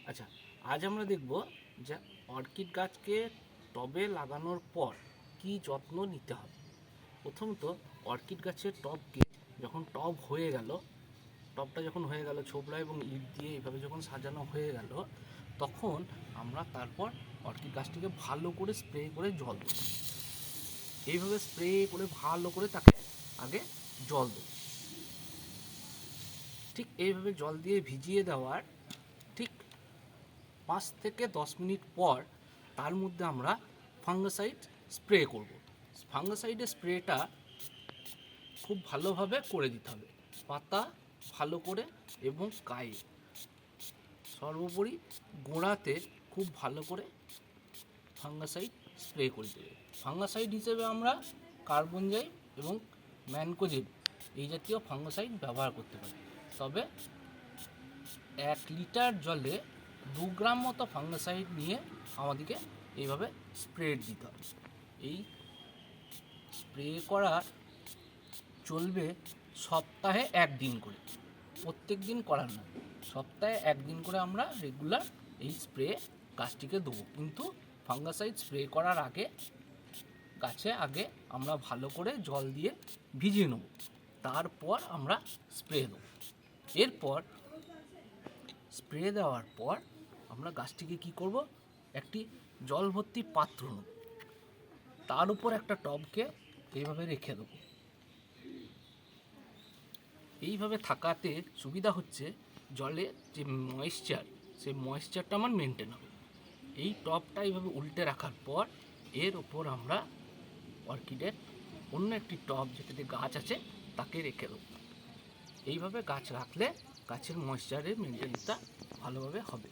আচ্ছা, আজ আমরা দেখব যে অর্কিড গাছকে টবে লাগানোর পর কি যত্ন নিতে হবে। প্রথমত অর্কিড গাছের টবকে যখন টব হয়ে গেল, টবটা যখন হয়ে গেল ছোবড়া এবং ইট দিয়ে এইভাবে যখন সাজানো হয়ে গেল, তখন আমরা তারপর অর্কিড গাছটিকে ভালো করে স্প্রে করে জল দেব। এইভাবে স্প্রে করে ভালো করে তাকে আগে জল দেব। ঠিক এইভাবে জল দিয়ে ভিজিয়ে দেওয়ার ঠিক 5 থেকে 10 মিনিট পর তার মধ্যে আমরা ফাঙ্গিসাইড স্প্রে করব। ফাঙ্গিসাইডের স্প্রেটা খুব ভালোভাবে করে দিতে হবে, পাতা ভালো করে এবং গায়ে, সর্বোপরি গোড়াতে খুব ভালো করে ফাঙ্গিসাইড স্প্রে করে দেবে। ফাঙ্গিসাইড হিসেবে আমরা কার্বনজাইম এবং ম্যানকোজেব এই জাতীয় ফাঙ্গিসাইড ব্যবহার করতে পারি। তবে 1 লিটার জলে 2 গ্রাম মতো ফাঙ্গিসাইড নিয়ে আমাদেরকে এইভাবে স্প্রে দিতে হবে। এই স্প্রে করা চলবে সপ্তাহে 1 দিন করে, প্রত্যেক দিন করার না। সপ্তাহে 1 দিন করে আমরা রেগুলার এই স্প্রে গাছটিকে দেবো। কিন্তু ফাঙ্গিসাইড স্প্রে করার আগে গাছে আমরা ভালো করে জল দিয়ে ভিজিয়ে নেব, তারপর আমরা স্প্রে দেবো। এরপর স্প্রে দেওয়ার পর আমরা গাছটিকে কি করব, একটি জল ভর্তি পাত্র নেব, তার উপর একটা টবকে এইভাবে রেখে দেবো। এইভাবে থাকাতে সুবিধা হচ্ছে জলে যে ময়েশ্চার, সেই ময়েশ্চারটা আমার মেনটেন হবে। এই টবটা এইভাবে উল্টে রাখার পর এর ওপর আমরা অর্কিডের অন্য একটি টব যেটাতে গাছ আছে তাকে রেখে দেবো। এইভাবে গাছ রাখলে গাছের ময়েশ্চারের মেনটেন্সটা ভালোভাবে হবে।